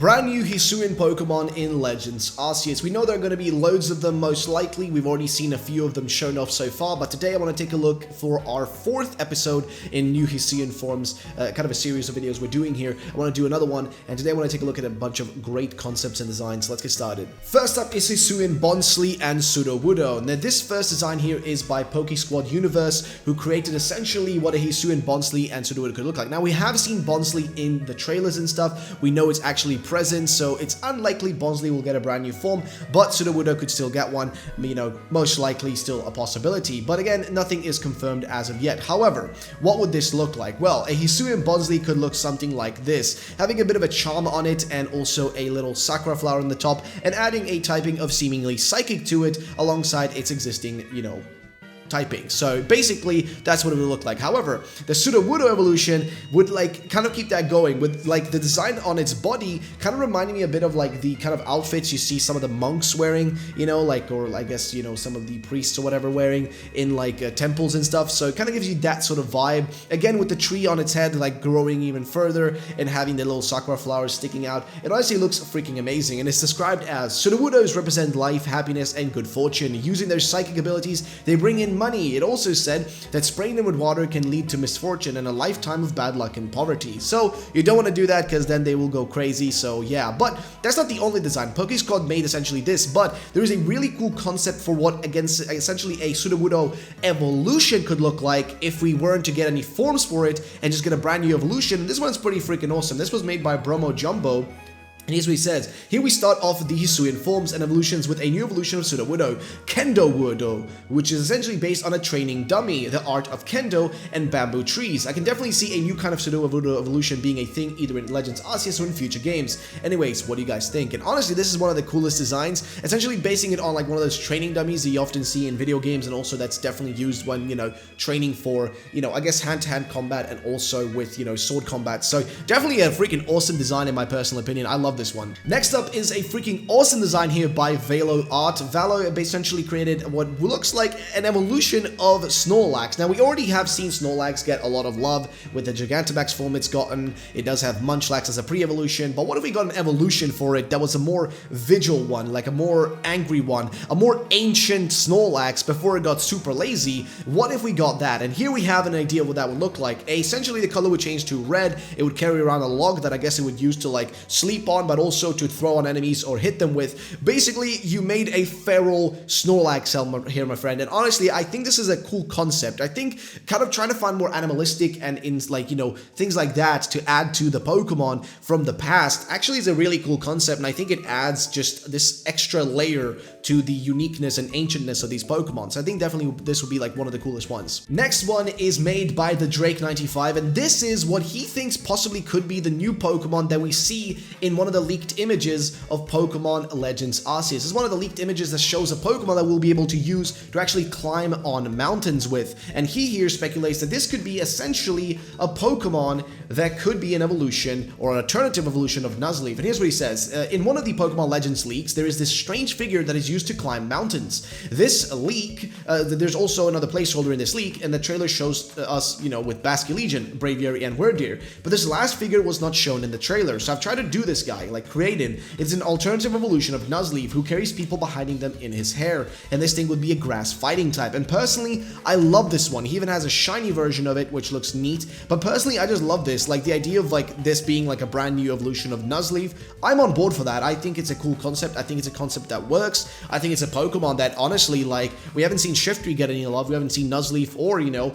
Brand new HISUIAN Pokemon in Legends Arceus. We know there are going to be loads of them most likely. We've already seen a few of them shown off so far, but today I want to take a look for our 4th episode in new HISUIAN forms, kind of a series of videos we're doing here. I want to do another one, and today I want to take a look at a bunch of great concepts and designs. Let's get started. First up is HISUIAN Bonsly and Sudowoodo. Now this first design here is by PokeSquad Universe, who created essentially what a HISUIAN Bonsly and Sudowoodo could look like. Now we have seen Bonsly in the trailers and stuff. We know it's actually present, so it's unlikely Bonsly will get a brand new form, but Sudowoodo could still get one, you know, most likely still a possibility. But again, nothing is confirmed as of yet. However, what would this look like? Well, a HISUIAN Bonsly could look something like this, having a bit of a charm on it and also a little sakura flower on the top, and adding a typing of seemingly psychic to it alongside its existing, you know, typing. So basically that's what it would look like. However, the Sudowoodo evolution would like kind of keep that going with like the design on its body kind of reminding me a bit of like the kind of outfits you see some of the monks wearing, you know, like, or I guess, you know, some of the priests or whatever wearing in like temples and stuff. So it kind of gives you that sort of vibe, again with the tree on its head like growing even further and having the little sakura flowers sticking out. It honestly looks freaking amazing, and it's described as Sudowoodos represent life, happiness, and good fortune. Using their psychic abilities, they bring in money. It also said that spraying them with water can lead to misfortune and a lifetime of bad luck and poverty. So you don't want to do that because then they will go crazy. So yeah, but that's not the only design. PokeSquad made essentially this, but there is a really cool concept for what against essentially a Sudowoodo evolution could look like if we weren't to get any forms for it and just get a brand new evolution. And this one's pretty freaking awesome. This was made by Bromo Jumbo. And here's what he says. Here we start off with the HISUIAN forms and evolutions with a new evolution of Sudowoodo, Kendo Urdo, which is essentially based on a training dummy, the art of Kendo and bamboo trees. I can definitely see a new kind of Sudowoodo evolution being a thing either in Legends Arceus or in future games. Anyways, what do you guys think? And honestly, this is one of the coolest designs, essentially basing it on like one of those training dummies that you often see in video games, and also that's definitely used when, you know, training for, you know, I guess hand-to-hand combat and also with, you know, sword combat. So definitely a freaking awesome design in my personal opinion. I love this one. Next up is a freaking awesome design here by Valo Art. Valo essentially created what looks like an evolution of Snorlax. Now we already have seen Snorlax get a lot of love with the Gigantamax form it's gotten. It does have Munchlax as a pre-evolution, but what if we got an evolution for it that was a more vigil one, like a more angry one, a more ancient Snorlax before it got super lazy? What if we got that? And here we have an idea of what that would look like. Essentially the color would change to red. It would carry around a log that I guess it would use to like sleep on, but also to throw on enemies or hit them with. Basically, you made a feral Snorlax helmet here, my friend, and honestly, I think this is a cool concept. I think kind of trying to find more animalistic and in like, you know, things like that to add to the Pokemon from the past actually is a really cool concept, and I think it adds just this extra layer to the uniqueness and ancientness of these Pokemon. So I think definitely this would be like one of the coolest ones. Next one is made by the Drake95, and this is what he thinks possibly could be the new Pokemon that we see in one of the leaked images of Pokemon Legends Arceus. This is one of the leaked images that shows a Pokemon that we'll be able to use to actually climb on mountains with. And he here speculates that this could be essentially a Pokemon that could be an evolution or an alternative evolution of Nuzleaf. And here's what he says. In one of the Pokemon Legends leaks, there is this strange figure that is used to climb mountains. This leak, there's also another placeholder in this leak, and the trailer shows us, you know, with Basculegion, Braviary, and Wurdeer. But this last figure was not shown in the trailer. So I've tried to do this guy, like created. It's an alternative evolution of Nuzleaf who carries people behind them in his hair, and this thing would be a grass fighting type. And personally, I love this one. He even has a shiny version of it, which looks neat, but personally, I just love this. Like the idea of like this being like a brand new evolution of Nuzleaf, I'm on board for that. I think it's a cool concept. I think it's a concept that works. I think it's a Pokemon that honestly, like, we haven't seen Shiftry get any love. We haven't seen Nuzleaf or, you know,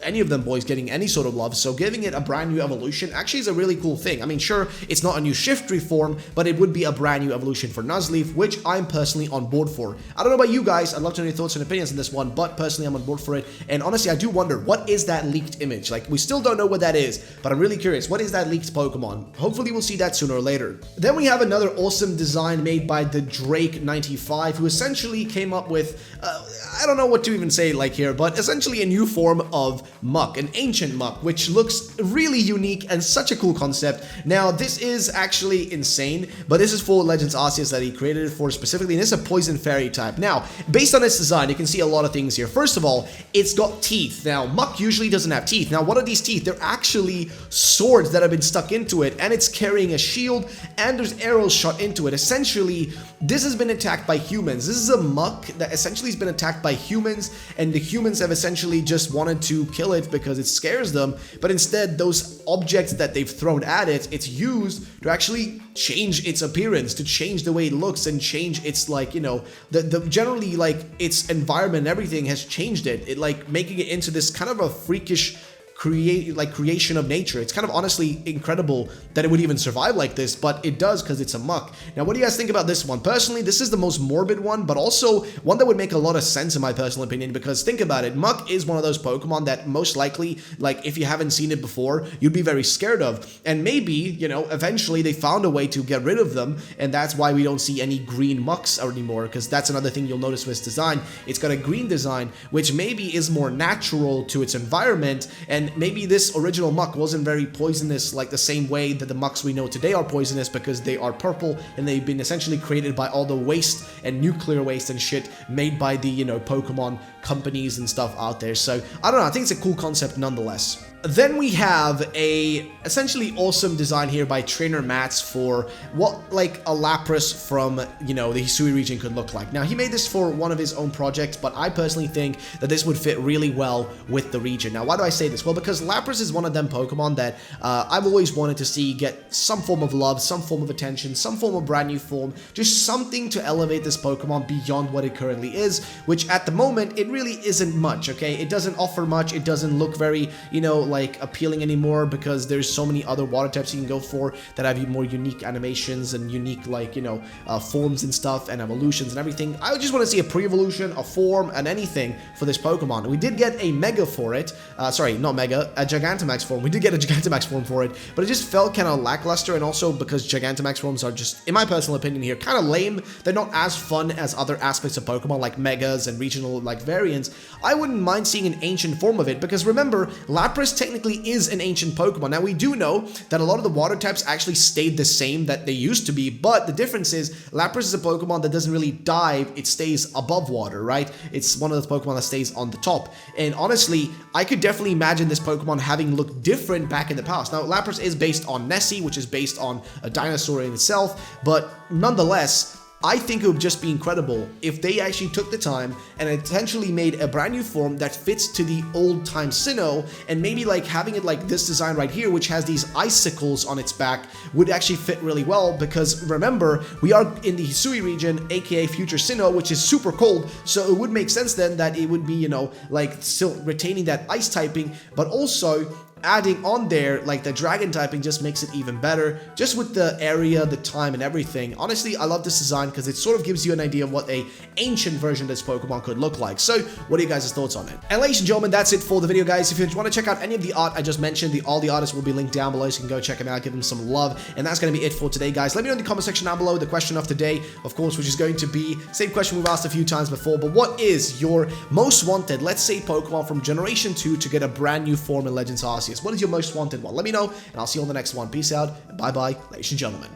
any of them boys getting any sort of love. So giving it a brand new evolution actually is a really cool thing. I mean, sure, it's not a new Shiftry form, but it would be a brand new evolution for Nuzleaf, which I'm personally on board for. I don't know about you guys. I'd love to know your thoughts and opinions on this one, but personally, I'm on board for it. And honestly, I do wonder, what is that leaked image? Like, we still don't know what that is, but I'm really curious. What is that leaked Pokemon? Hopefully, we'll see that sooner or later. Then we have another awesome design made by the Drake95, who essentially came up with, I don't know what to even say like here, but essentially a new form of Muck, an ancient Muck, which looks really unique and such a cool concept. Now, this is actually absolutely insane, but this is for Legends Arceus that he created it for specifically, and it's a Poison Fairy type. Now, based on its design, you can see a lot of things here. First of all, it's got teeth. Now, Muck usually doesn't have teeth. Now, what are these teeth? They're actually swords that have been stuck into it, and it's carrying a shield, and there's arrows shot into it. Essentially, this has been attacked by humans. This is a Muck that essentially has been attacked by humans, and the humans have essentially just wanted to kill it because it scares them, but instead, those objects that they've thrown at it, it's used to actually change its appearance, to change the way it looks, and change its, like, you know, the generally, like, its environment and everything has changed it, like, making it into this kind of a freakish creation of nature. It's kind of honestly incredible that it would even survive like this, but it does because it's a Muck. Now, what do you guys think about this one? Personally, this is the most morbid one, but also one that would make a lot of sense in my personal opinion, because think about it, Muck is one of those Pokemon that most likely, like, if you haven't seen it before, you'd be very scared of, and maybe, you know, eventually they found a way to get rid of them, and that's why we don't see any green Mucks anymore, because that's another thing you'll notice with its design. It's got a green design, which maybe is more natural to its environment, and maybe this original Muck wasn't very poisonous like the same way that the Mucks we know today are poisonous, because they are purple and they've been essentially created by all the waste and nuclear waste and shit made by the, you know, Pokemon companies and stuff out there. So I don't know, I think it's a cool concept nonetheless. Then we have a essentially awesome design here by Trainer Mats for what, like, a Lapras from, you know, the Hisui region could look like. Now, he made this for one of his own projects, but I personally think that this would fit really well with the region. Now, why do I say this? Well, because Lapras is one of them Pokemon that I've always wanted to see get some form of love, some form of attention, some form of brand new form, just something to elevate this Pokemon beyond what it currently is, which at the moment, it really isn't much, okay? It doesn't offer much, it doesn't look very, you know, like, appealing anymore, because there's so many other water types you can go for that have more unique animations and unique, like, you know, forms and stuff and evolutions and everything. I just want to see a pre-evolution, a form, and anything for this Pokemon. We did get a Mega for it, sorry, not Mega, a Gigantamax form. We did get a Gigantamax form for it, but it just felt kind of lackluster, and also because Gigantamax forms are just, in my personal opinion here, kind of lame. They're not as fun as other aspects of Pokemon like Megas and regional, like, variants. I wouldn't mind seeing an ancient form of it, because remember, Lapras technically is an ancient Pokemon. Now, we do know that a lot of the water types actually stayed the same that they used to be, but the difference is Lapras is a Pokemon that doesn't really dive, it stays above water, right? It's one of those Pokemon that stays on the top, and honestly, I could definitely imagine this Pokemon having looked different back in the past. Now, Lapras is based on Nessie, which is based on a dinosaur in itself, but nonetheless, I think it would just be incredible if they actually took the time and essentially made a brand new form that fits to the old time Sinnoh, and maybe, like, having it like this design right here, which has these icicles on its back, would actually fit really well, because remember, we are in the Hisui region, aka future Sinnoh, which is super cold, so it would make sense then that it would be, you know, like, still retaining that ice typing, but also adding on there, like, the dragon typing just makes it even better, just with the area, the time, and everything. Honestly, I love this design because it sort of gives you an idea of what a ancient version of this Pokemon could look like. So, what are you guys' thoughts on it? And ladies and gentlemen, that's it for the video, guys. If you want to check out any of the art I just mentioned, all the artists will be linked down below, so you can go check them out, give them some love. And that's going to be it for today, guys. Let me know in the comment section down below the question of today, of course, which is going to be, same question we've asked a few times before, but what is your most wanted, let's say, Pokemon from Generation 2 to get a brand new form in Legends Arceus? What is your most wanted one? Let me know, and I'll see you on the next one. Peace out, and bye-bye, ladies and gentlemen.